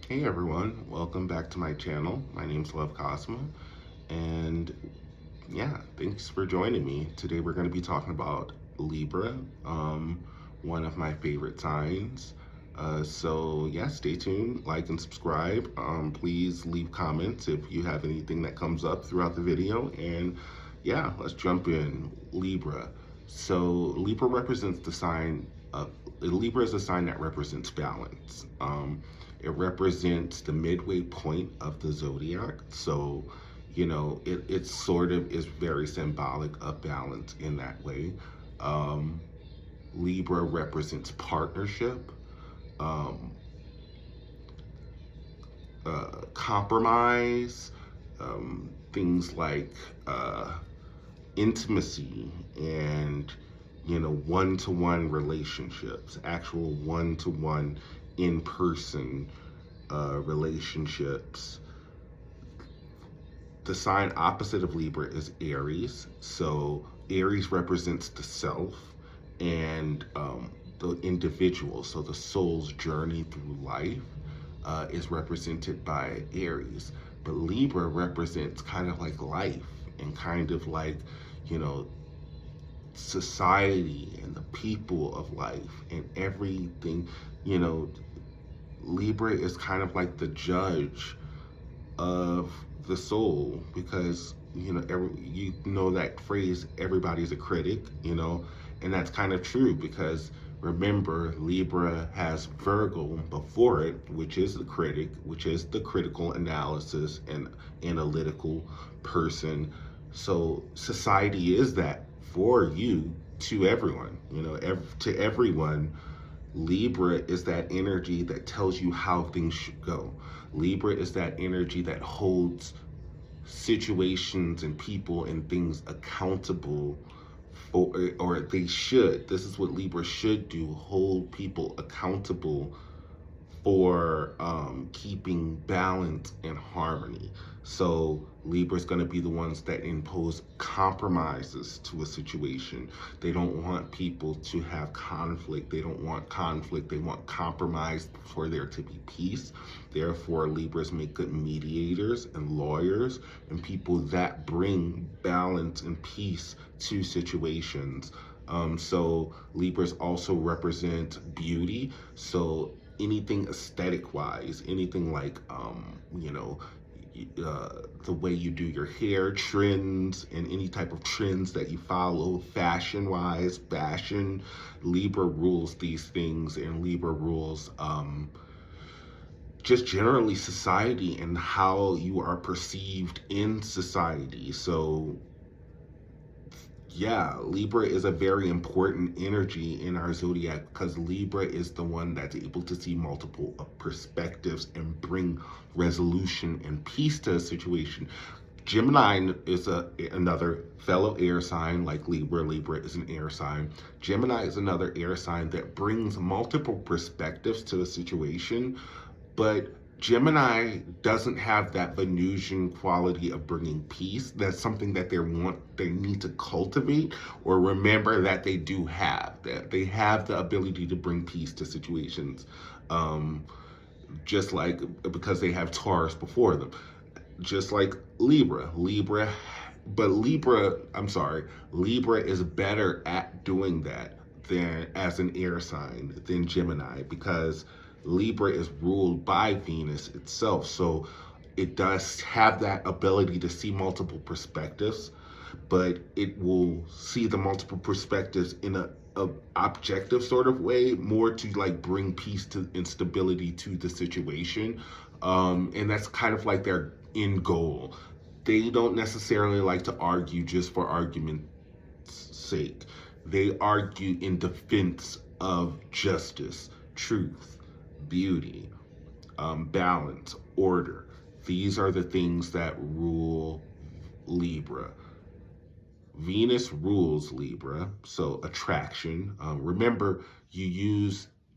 Hey everyone, welcome back to my channel. My name's Love Cosmo, and yeah, thanks for joining me. Today we're going to be talking about Libra, one of my favorite signs. So yeah, stay tuned, like and subscribe. Please leave comments if you have anything that comes up throughout the video, and yeah, let's jump in. Libra. So Libra represents the sign of Libra is a sign that represents balance. It represents the midway point of the zodiac. So, it sort of is very symbolic of balance in that way. Um, Libra represents partnership, um, compromise, things like intimacy and one-to-one relationships, actual one-to-one in-person relationships. The sign opposite of Libra is Aries. So Aries represents the self and the individual. So the soul's journey through life is represented by Aries. But Libra represents kind of like life and kind of like, you know, society and the people of life and everything. You know, Libra is kind of like the judge of the soul because you know that phrase, everybody's a critic, and that's kind of true because remember, Libra has Virgo before it, which is the critic, which is the critical analysis and analytical person. So society is that for you, to everyone, to everyone. Libra is that energy that tells you how things should go. Libra is that energy that holds situations and people and things accountable for, or they should. This is what Libra should do, hold people accountable for keeping balance and harmony. So Libra's going to be the ones that impose compromises to a situation. They don't want people to have conflict. They don't want conflict. They want compromise for there to be peace. Therefore, Libras make good mediators and lawyers and people that bring balance and peace to situations. So Libras also represent beauty. So anything aesthetic wise, anything like the way you do your hair, trends, and any type of trends that you follow, fashion wise, fashion. Libra rules these things, and Libra rules just generally society and how you are perceived in society. So yeah, Libra is a very important energy in our zodiac because Libra is the one that's able to see multiple perspectives and bring resolution and peace to a situation. Gemini is another fellow air sign like Libra. Libra is an air sign. Gemini is another air sign that brings multiple perspectives to a situation, but Gemini doesn't have that Venusian quality of bringing peace. That's something that they need to cultivate or remember that they do have. That they have the ability to bring peace to situations, just like because they have Taurus before them. Just like Libra is better at doing that than as an air sign than Gemini because Libra is ruled by Venus itself. So it does have that ability to see multiple perspectives, but it will see the multiple perspectives in a objective sort of way, more to like bring peace to and stability to the situation. And that's kind of like their end goal. They don't necessarily like to argue just for argument's sake. They argue in defense of justice, truth, beauty, balance, order. These are the things that rule Libra. Venus rules Libra, so attraction. Remember,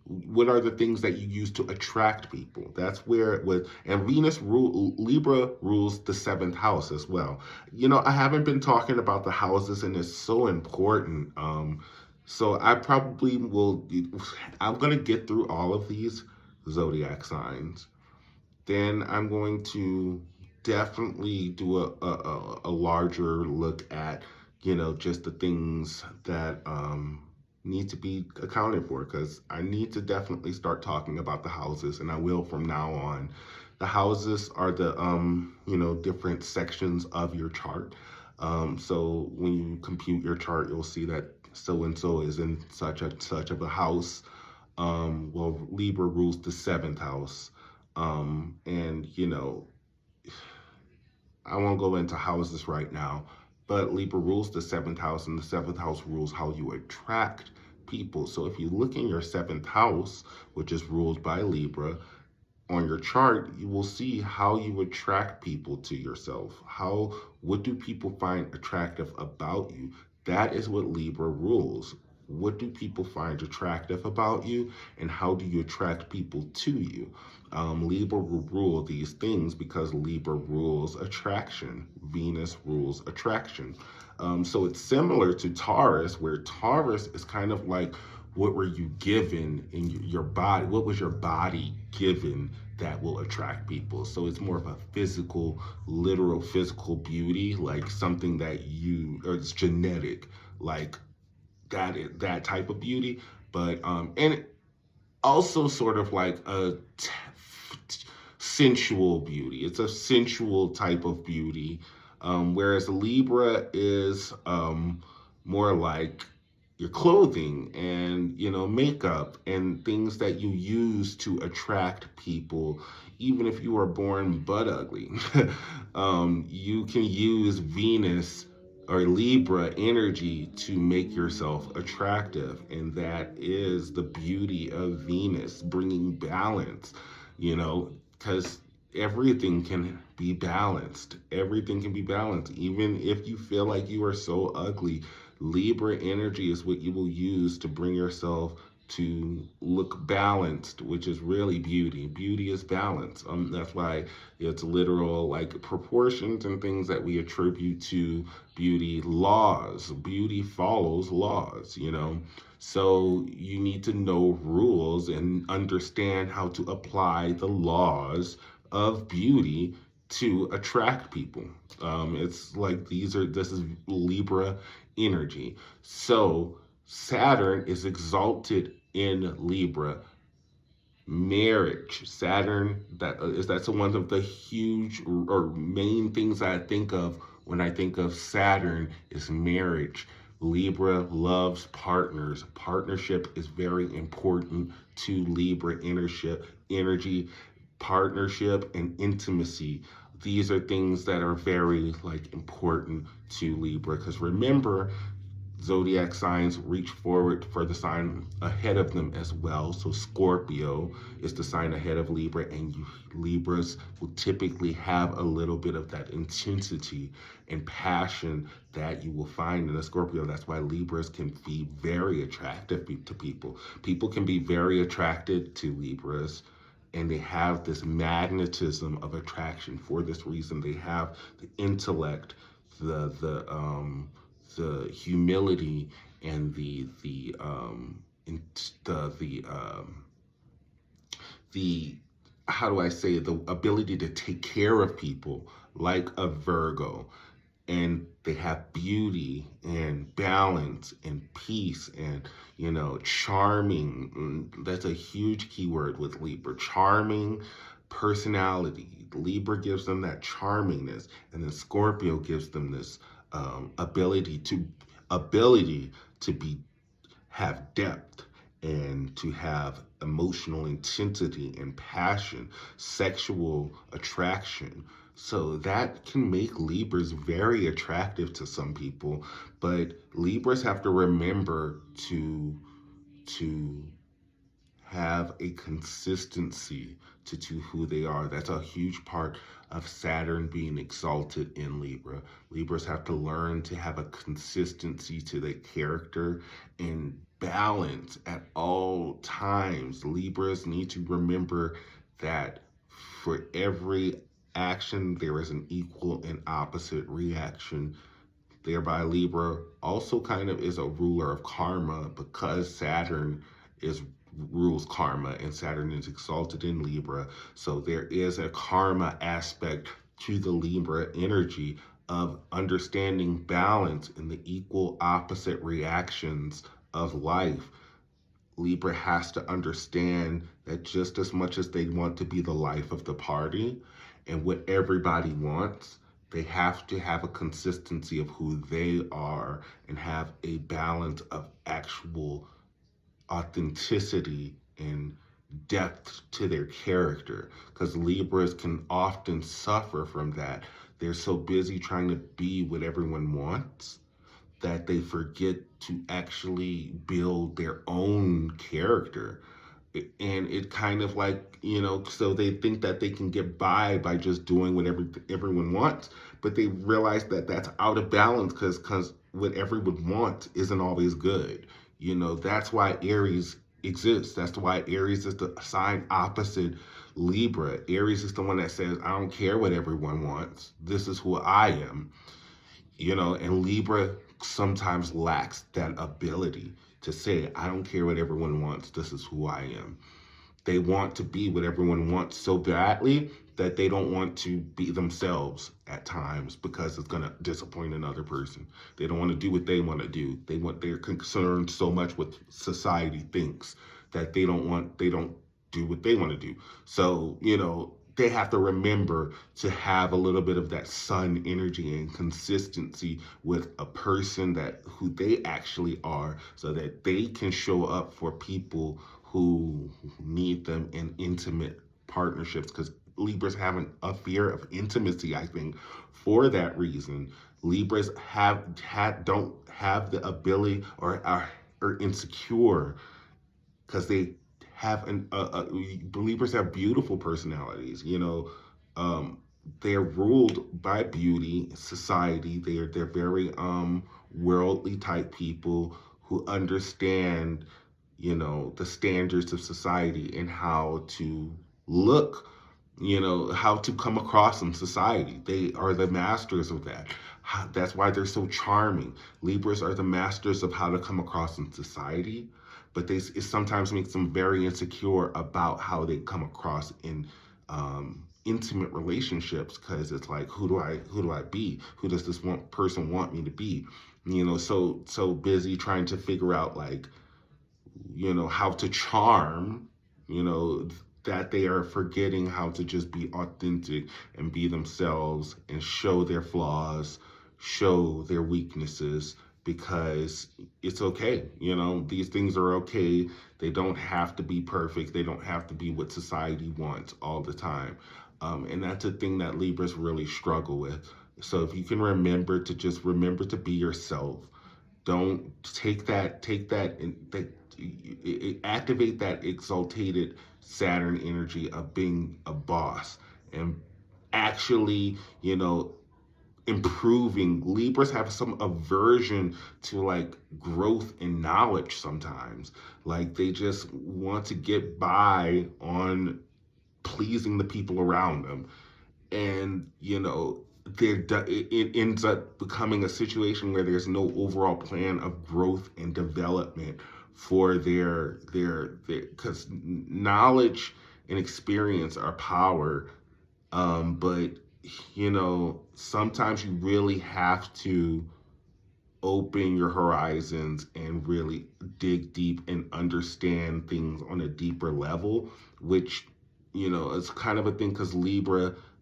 what are the things that you use to attract people? That's where it was. And Libra rules the seventh house as well. I haven't been talking about the houses, and it's so important. So I probably will. I'm gonna get through all of these zodiac signs, Then I'm going to definitely do a larger look at, just the things that need to be accounted for, because I need to definitely start talking about the houses, and I will from now on. The houses are the, different sections of your chart. So when you compute your chart, you'll see that so and so is in such of a house. Well, Libra rules the seventh house. And I won't go into houses right now, but Libra rules the seventh house, and the seventh house rules how you attract people. So if you look in your seventh house, which is ruled by Libra, on your chart, you will see how you attract people to yourself. What do people find attractive about you? That is what Libra rules. What do people find attractive about you, and how do you attract people to you? Libra will rule these things because Libra rules attraction. Venus rules attraction. So it's similar to Taurus, where Taurus is kind of like, what were you given in your body? What was your body given that will attract people? So it's more of a physical, literal physical beauty, like something that or it's genetic, like that type of beauty. But and also sort of like a sensual beauty. It's a sensual type of beauty, whereas Libra is more like your clothing and makeup and things that you use to attract people. Even if you are born butt ugly, you can use Venus or Libra energy to make yourself attractive. And that is the beauty of Venus, bringing balance, because everything can be balanced. Everything can be balanced. Even if you feel like you are so ugly, Libra energy is what you will use to bring yourself to look balanced, which is really beauty. Beauty is balance. That's why it's literal, like proportions and things that we attribute to beauty. Laws. Beauty follows laws. So you need to know rules and understand how to apply the laws of beauty to attract people. It's like this is Libra energy. So Saturn is exalted in Libra. Marriage, Saturn, that's one of the huge or main things I think of when I think of Saturn is marriage. Libra loves partners. Partnership is very important to Libra energy, partnership and intimacy. These are things that are very important to Libra, because remember, zodiac signs reach forward for the sign ahead of them as well. So Scorpio is the sign ahead of Libra, and Libras will typically have a little bit of that intensity and passion that you will find in a Scorpio. That's why Libras can be very attractive to people. People can be very attracted to Libras, and they have this magnetism of attraction. For this reason, they have the intellect, the humility, and the how do I say, the ability to take care of people like a Virgo. And they have beauty and balance and peace and charming. That's a huge keyword with Libra. Charming personality. Libra gives them that charmingness, and then Scorpio gives them this ability to be have depth and to have emotional intensity and passion, sexual attraction. So that can make Libras very attractive to some people, but Libras have to remember to have a consistency to who they are. That's a huge part of Saturn being exalted in Libra. Libras have to learn to have a consistency to their character and balance at all times. Libras need to remember that for every action, there is an equal and opposite reaction. Thereby, Libra also kind of is a ruler of karma, because Saturn is rules karma, and Saturn is exalted in Libra. So there is a karma aspect to the Libra energy of understanding balance in the equal opposite reactions of life. Libra has to understand that just as much as they want to be the life of the party and what everybody wants, they have to have a consistency of who they are and have a balance of actual authenticity and depth to their character. Because Libras can often suffer from that. They're so busy trying to be what everyone wants that they forget to actually build their own character. And it kind of like, so they think that they can get by just doing what everyone wants, but they realize that that's out of balance because what everyone wants isn't always good. That's why Aries exists. That's why Aries is the sign opposite Libra. Aries is the one that says, I don't care what everyone wants. This is who I am. And Libra sometimes lacks that ability to say, I don't care what everyone wants, this is who I am. They want to be what everyone wants so badly that they don't want to be themselves at times because it's going to disappoint another person. They don't want to do what they want to do. They're concerned so much with society thinks that they don't do what they want to do. So, they have to remember to have a little bit of that sun energy and consistency with a person that who they actually are so that they can show up for people who need them in intimate partnerships, because Libras have a fear of intimacy, I think, for that reason. Libras don't have the ability or are insecure because they have believers have beautiful personalities. They're ruled by beauty, society. They're very worldly type people who understand, the standards of society and how to look, how to come across in society. They are the masters of that. That's why they're so charming. Libras are the masters of how to come across in society, but it sometimes makes them very insecure about how they come across in intimate relationships, because it's like, who do I be? Who does this person want me to be? So busy trying to figure out, like, how to charm, that they are forgetting how to just be authentic and be themselves and show their flaws, show their weaknesses, because it's okay. These things are okay. They don't have to be perfect. They don't have to be what society wants all the time. And that's a thing that Libras really struggle with. So if you can remember to be yourself, don't activate that exalted Saturn energy of being a boss and actually, improving. Libras have some aversion to like growth and knowledge sometimes. Like they just want to get by on pleasing the people around them. And, it ends up becoming a situation where there's no overall plan of growth and development for their because knowledge and experience are power, but sometimes you really have to open your horizons and really dig deep and understand things on a deeper level, which is kind of a thing because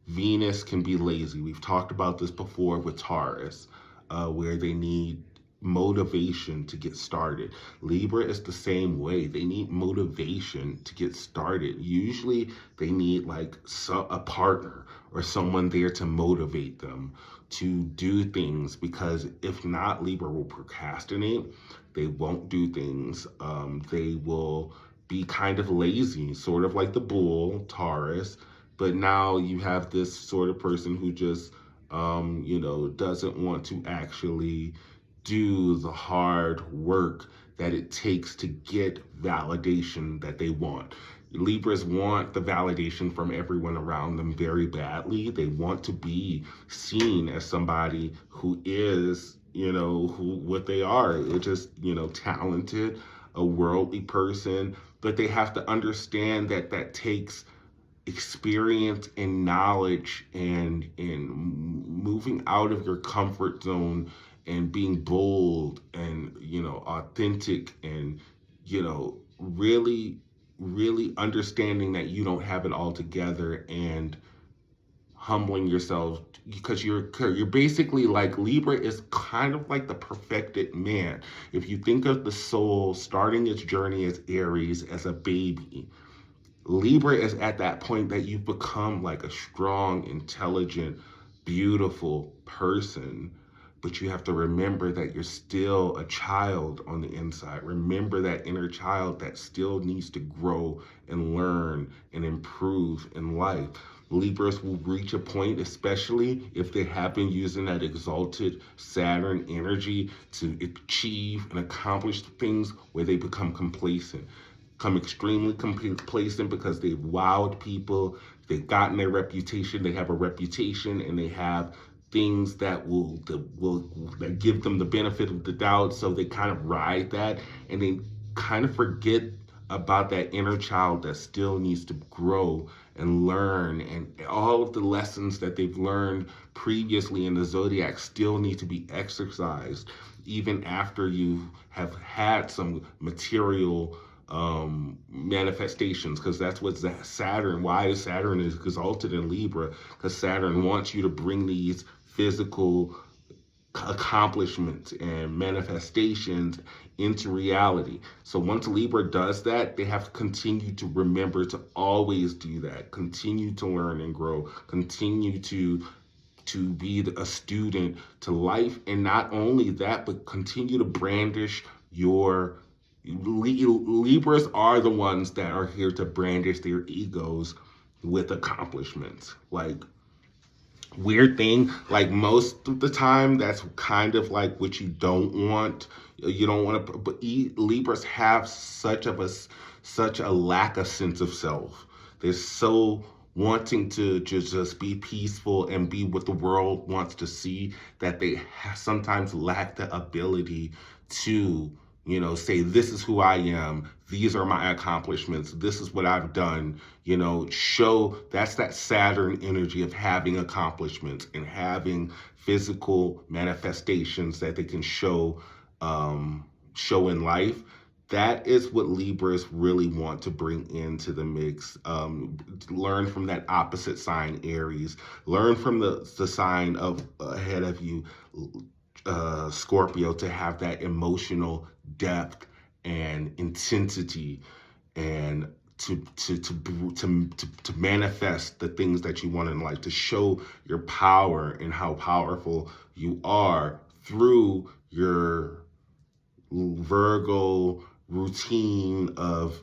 Venus can be lazy. We've talked about this before with Taurus, where they need motivation to get started. Libra is the same way. They need motivation to get started. Usually they need like a partner or someone there to motivate them to do things, because if not, Libra will procrastinate. They won't do things. They will be kind of lazy, sort of like the bull, Taurus. But now you have this sort of person who just, doesn't want to actually do the hard work that it takes to get validation that they want. Libras want the validation from everyone around them very badly. They want to be seen as somebody who is, what they are. It's just, talented, a worldly person, but they have to understand that that takes experience and knowledge and moving out of your comfort zone and being bold and authentic and really understanding that you don't have it all together and humbling yourself because you're basically like Libra is kind of like the perfected man. If you think of the soul starting its journey as Aries as a baby, Libra is at that point that you've become like a strong, intelligent, beautiful person. But you have to remember that you're still a child on the inside. Remember that inner child that still needs to grow and learn and improve in life. Libras will reach a point, especially if they have been using that exalted Saturn energy to achieve and accomplish things, where they become complacent, become extremely complacent because they've wowed people, they've gotten their reputation, they have a reputation, and they have things that give them the benefit of the doubt. So they kind of ride that, and they kind of forget about that inner child that still needs to grow and learn, and all of the lessons that they've learned previously in the zodiac still need to be exercised even after you have had some material manifestations, because that's what Saturn, why Saturn is exalted in Libra, because Saturn wants you to bring these physical accomplishments and manifestations into reality. So once Libra does that, they have to continue to remember to always do that, continue to learn and grow, continue to be a student to life, and not only that, but continue to brandish your Libras are the ones that are here to brandish their egos with accomplishments. Like, weird thing, like most of the time, that's kind of like what you don't want. You don't want to, but Libras have such a lack of sense of self. They're so wanting to just be peaceful and be what the world wants to see, that they sometimes lack the ability to say, this is who I am, these are my accomplishments, this is what I've done, show. That's that Saturn energy of having accomplishments and having physical manifestations that they can show in life. That is what Libras really want to bring into the mix. Learn from that opposite sign, Aries. Learn from the sign of ahead of you, Scorpio, to have that emotional depth and intensity, and to manifest the things that you want in life, to show your power and how powerful you are through your Virgo routine of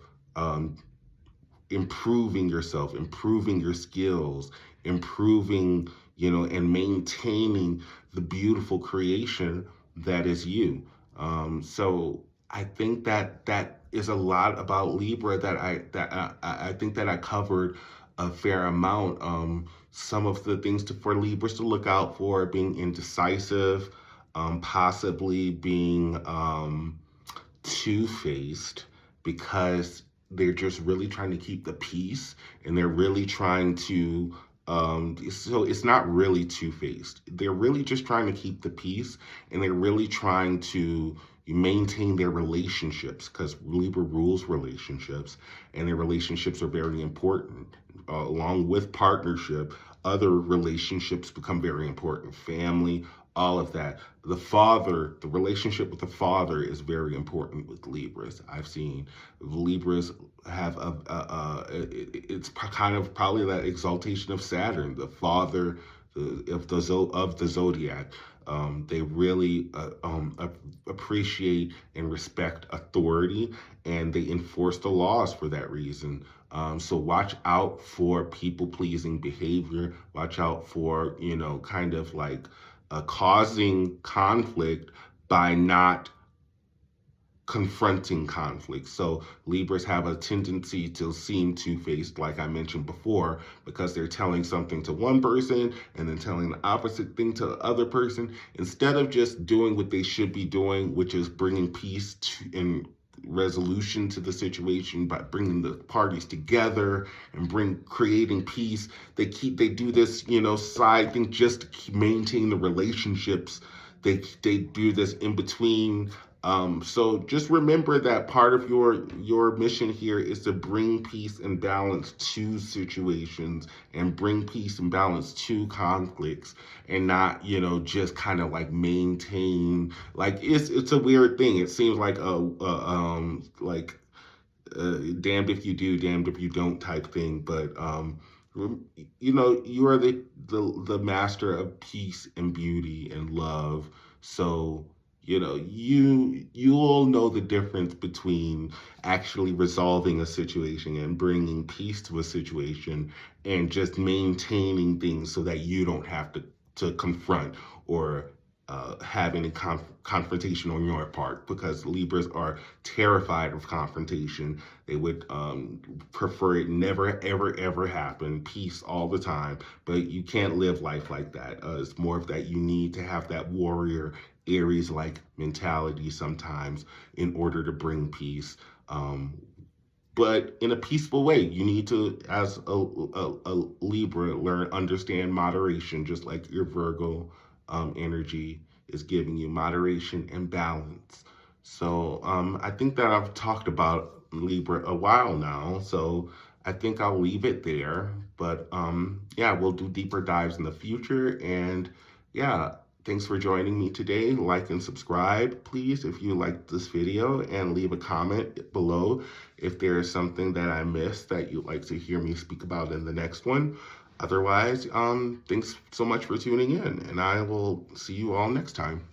improving yourself, improving your skills, improving, and maintaining the beautiful creation that is you. So I think that is a lot about Libra that I think that I covered a fair amount. Some of the things for Libras to look out for: being indecisive, possibly being two-faced, because they're just really trying to keep the peace, and they're really trying to so it's not really two-faced. They're really just trying to keep the peace, and they're really trying to maintain their relationships, because Libra rules relationships, and their relationships are very important. Along with partnership, other relationships become very important. Family, all of that. The relationship with the father is very important with Libras. I've seen Libras have it's kind of probably that exaltation of Saturn, the father of the zodiac. They really appreciate and respect authority, and they enforce the laws for that reason. So watch out for people-pleasing behavior. Watch out for, kind of like causing conflict by not confronting conflict. So Libras have a tendency to seem two-faced, like I mentioned before, because they're telling something to one person and then telling the opposite thing to the other person, instead of just doing what they should be doing, which is bringing peace and resolution to the situation by bringing the parties together and creating peace. They do this, side thing just to maintain the relationships. They do this in between. So just remember that part of your mission here is to bring peace and balance to situations and bring peace and balance to conflicts, and not, just kind of like maintain, like it's a weird thing. It seems like damned if you do, damned if you don't type thing. But you are the master of peace and beauty and love. So you'll know the difference between actually resolving a situation and bringing peace to a situation, and just maintaining things so that you don't have to confront or have any confrontation on your part, because Libras are terrified of confrontation. They would prefer it never, ever, ever happen, peace all the time. But you can't live life like that. It's more of that you need to have that warrior Aries-like mentality sometimes in order to bring peace. But in a peaceful way. You need to, as a Libra, understand moderation, just like your Virgo energy is giving you moderation and balance. So I think that I've talked about Libra a while now, so I think I'll leave it there. But yeah, we'll do deeper dives in the future. And yeah, thanks for joining me today. Like and subscribe, please, if you liked this video, and leave a comment below if there is something that I missed that you'd like to hear me speak about in the next one. Otherwise, thanks so much for tuning in, and I will see you all next time.